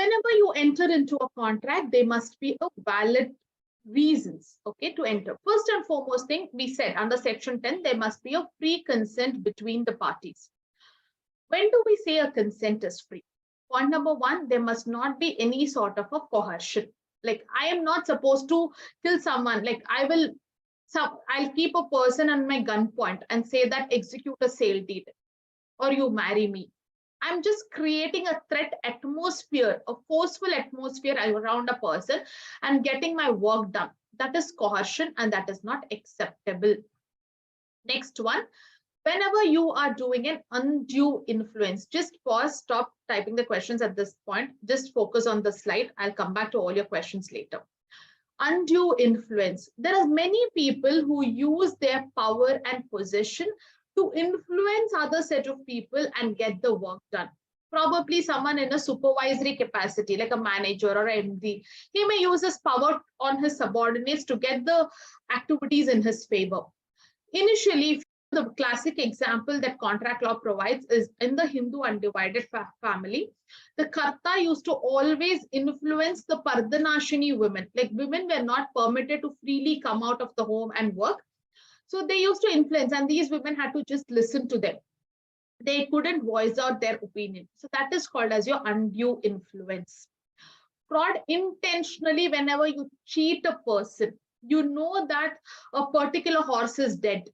Whenever you enter into a contract, there must be a valid reasons, okay, to enter. First and foremost thing, we said under section 10, there must be a free consent between the parties. When do we say a consent is free? Point number one, there must not be any sort of a coercion. Like, I am not supposed to kill someone. Like, I'll keep a person on my gunpoint and say that execute a sale deed or you marry me. I'm just creating a threat atmosphere, a forceful atmosphere around a person and getting my work done. That is coercion and that is not acceptable. Next one, whenever you are doing an undue influence, just pause, stop typing the questions at this point. Just focus on the slide. I'll come back to all your questions later. Undue influence. There are many people who use their power and position to influence other set of people and get the work done. Probably someone in a supervisory capacity, like a manager or MD, he may use his power on his subordinates to get the activities in his favor. Initially, the classic example that contract law provides is in the Hindu undivided family. The Karta used to always influence the Pardanashini women. Like, women were not permitted to freely come out of the home and work. So they used to influence, and these women had to just listen to them. They couldn't voice out their opinion. So that is called as your undue influence. Fraud, intentionally, whenever you cheat a person, you know that a particular horse is dead,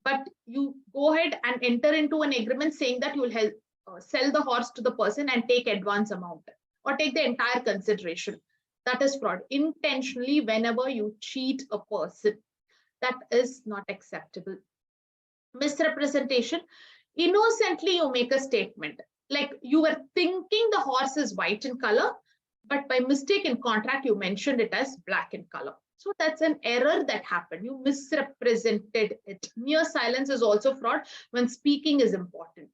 but you go ahead and enter into an agreement saying that you will help sell the horse to the person and take advance amount or take the entire consideration. That is fraud. Intentionally, whenever you cheat a person, that is not acceptable. Misrepresentation, innocently you make a statement. Like, you were thinking the horse is white in color, but by mistake in contract, you mentioned it as black in color. So that's an error that happened. You misrepresented it. Mere silence is also fraud when speaking is important.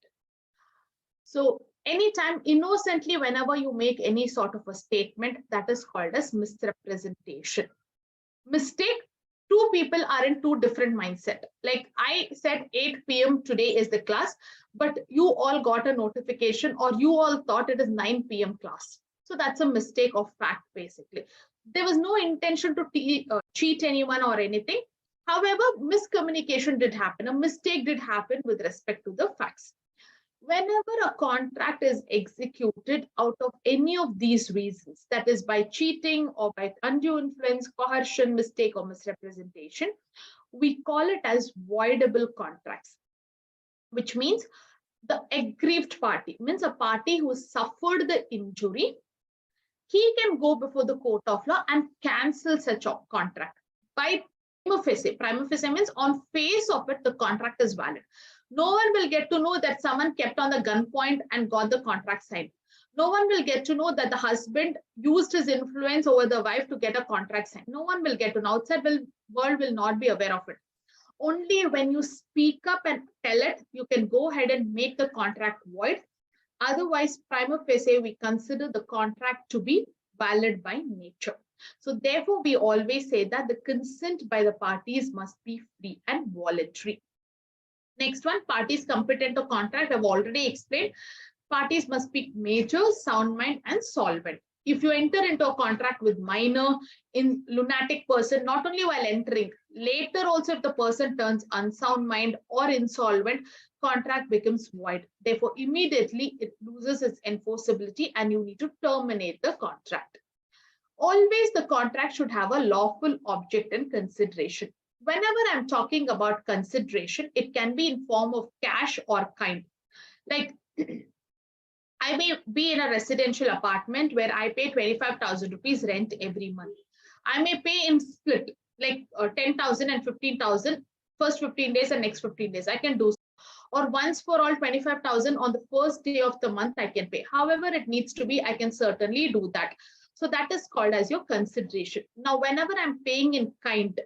So anytime innocently, whenever you make any sort of a statement, that is called as misrepresentation. Mistake, two people are in two different mindset. Like, I said 8 p.m. today is the class, but you all got a notification or you all thought it is 9 p.m. class. So that's a mistake of fact, basically. There was no intention to cheat anyone or anything. However, miscommunication did happen. A mistake did happen with respect to the facts. Whenever a contract is executed out of any of these reasons, that is by cheating or by undue influence, coercion, mistake, or misrepresentation, we call it as voidable contracts, which means the aggrieved party, means a party who suffered the injury, he can go before the court of law and cancel such a contract. By prima facie means on face of it, the contract is valid. No one will get to know that someone kept on the gunpoint and got the contract signed. No one will get to know that the husband used his influence over the wife to get a contract signed. No one will get to know. Outside world will not be aware of it. Only when you speak up and tell it, you can go ahead and make the contract void. Otherwise, prima facie, we consider the contract to be valid by nature. So therefore, we always say that the consent by the parties must be free and voluntary. Next one, parties competent to contract, I've already explained. Parties must be major, sound mind, and solvent. If you enter into a contract with minor, lunatic person, not only while entering, later also if the person turns unsound mind or insolvent, contract becomes void. Therefore, immediately it loses its enforceability and you need to terminate the contract. Always the contract should have a lawful object and consideration. Whenever I'm talking about consideration, it can be in form of cash or kind. Like, I may be in a residential apartment where I pay 25,000 rupees rent every month. I may pay in split, like 10,000 and 15,000, first 15 days and next 15 days. I can do so. Or once for all 25,000 on the first day of the month, I can pay. However it needs to be, I can certainly do that. So that is called as your consideration. Now, whenever I'm paying in kind,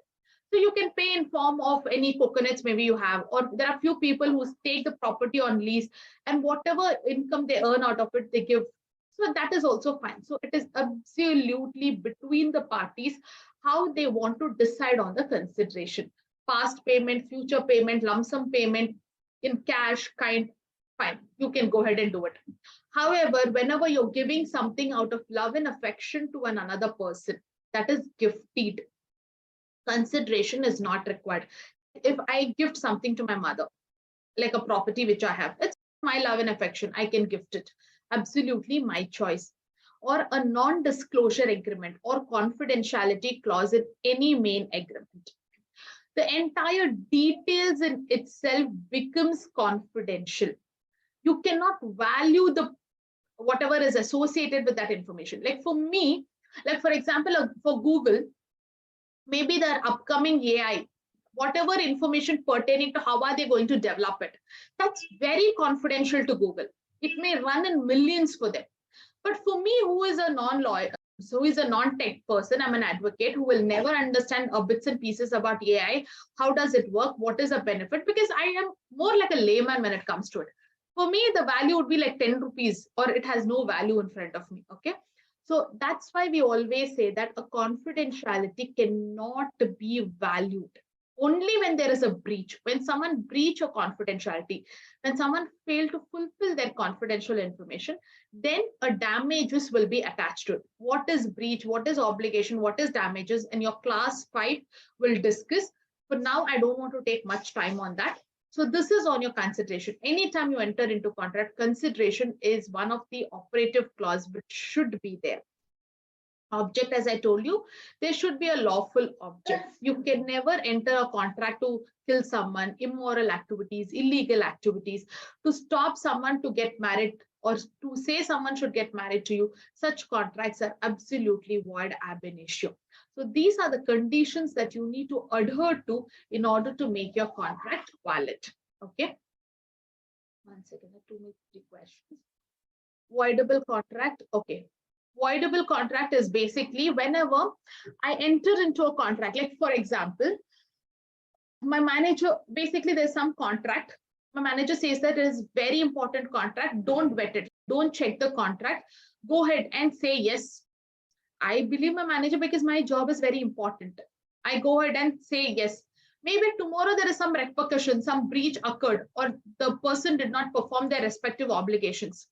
so you can pay in form of any coconuts maybe you have, or there are few people who take the property on lease and whatever income they earn out of it, they give. So that is also fine. So it is absolutely between the parties how they want to decide on the consideration. Past payment, future payment, lump sum payment, in cash, kind, fine, you can go ahead and do it. However, whenever you're giving something out of love and affection to another person, that is gifted. Consideration is not required. If I gift something to my mother, like a property which I have, it's my love and affection, I can gift it. Absolutely my choice. Or a non-disclosure agreement or confidentiality clause in any main agreement. The entire details in itself becomes confidential. You cannot value the whatever is associated with that information. Like for me, like for example, for Google, maybe their upcoming AI, whatever information pertaining to how are they going to develop it, that's very confidential to Google. It may run in millions for them. But for me, who is a non-lawyer, who is a non-tech person, I'm an advocate who will never understand bits and pieces about AI. How does it work? What is the benefit? Because I am more like a layman when it comes to it. For me, the value would be like 10 rupees or it has no value in front of me. Okay. So that's why we always say that a confidentiality cannot be valued only when there is a breach. When someone breach your confidentiality, when someone fail to fulfill their confidential information, then a damages will be attached to it. What is breach? What is obligation? What is damages? And your class 5 will discuss. But now I don't want to take much time on that. So this is on your consideration. Anytime you enter into contract, consideration is one of the operative clause which should be there. Object, as I told you, there should be a lawful object. You can never enter a contract to kill someone, immoral activities, illegal activities, to stop someone to get married or to say someone should get married to you. Such contracts are absolutely void ab initio. So these are the conditions that you need to adhere to in order to make your contract valid. Okay. 1 second, I have 2 3 questions. Voidable contract. Okay. Voidable contract is basically whenever I enter into a contract, like for example, my manager, basically there's some contract. My manager says that it is very important contract. Don't vet it. Don't check the contract. Go ahead and say, yes, I believe my manager because my job is very important. I go ahead and say, yes. Maybe tomorrow there is some repercussion, some breach occurred, or the person did not perform their respective obligations.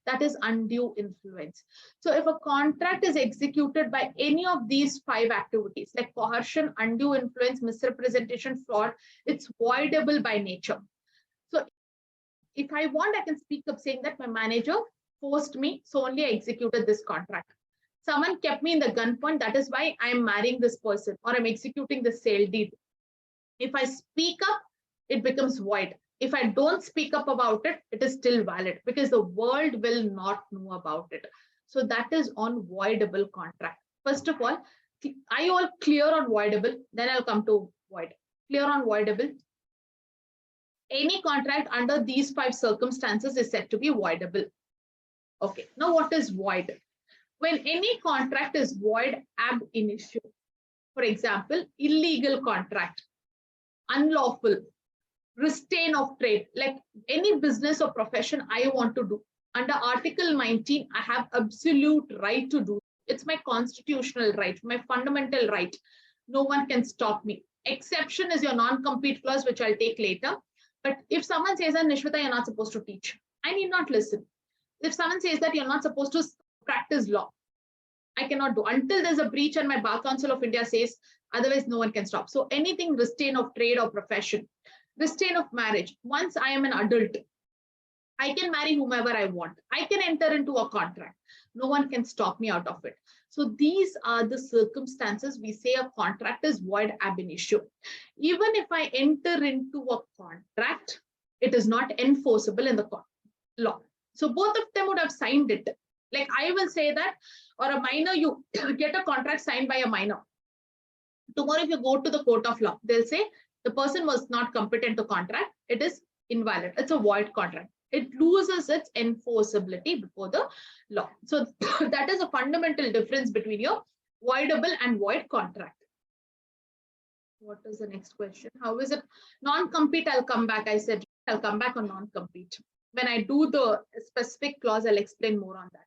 That is undue influence. So if a contract is executed by any of these 5 activities, like coercion, undue influence, misrepresentation, fraud, it's voidable by nature. So if I want, I can speak up saying that my manager forced me, so only I executed this contract. Someone kept me in the gunpoint, that is why I'm marrying this person, or I'm executing the sale deed. If I speak up, it becomes void. If I don't speak up about it, it is still valid because the world will not know about it. So that is on voidable contract. First of all, are you all clear on voidable? Then I'll come to void. Clear on voidable? Any contract under these 5 circumstances is said to be voidable. Okay, now what is void? When any contract is void ab initio, for example, illegal contract, unlawful, restraint of trade, like any business or profession I want to do. Under Article 19, I have absolute right to do. It's my constitutional right, my fundamental right. No one can stop me. Exception is your non-compete clause, which I'll take later. But if someone says that, Nishwata, you're not supposed to teach, I need not listen. If someone says that you're not supposed to practice law, I cannot do until there's a breach and my Bar Council of India says, otherwise no one can stop. So anything restraint of trade or profession, restraint of marriage. Once I am an adult, I can marry whomever I want. I can enter into a contract. No one can stop me out of it. So these are the circumstances we say a contract is void ab initio. Even if I enter into a contract, it is not enforceable in the law. So both of them would have signed it. Like I will say that, or a minor, you get a contract signed by a minor. Tomorrow, if you go to the court of law, they'll say the person was not competent to contract. It is invalid. It's a void contract. It loses its enforceability before the law. So that is a fundamental difference between your voidable and void contract. What is the next question? How is it? Non-compete, I'll come back. I said I'll come back on non-compete. When I do the specific clause, I'll explain more on that.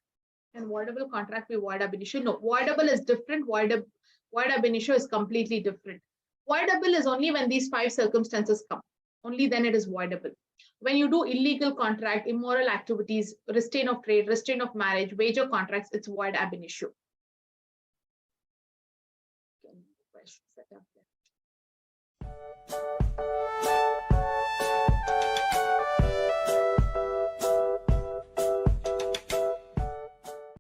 And voidable contract be void ab initio. No, voidable is different. Void ab initio is completely different. Voidable is only when these 5 circumstances come. Only then it is voidable. When you do illegal contract, immoral activities, restraint of trade, restraint of marriage, wager contracts, it's void ab initio.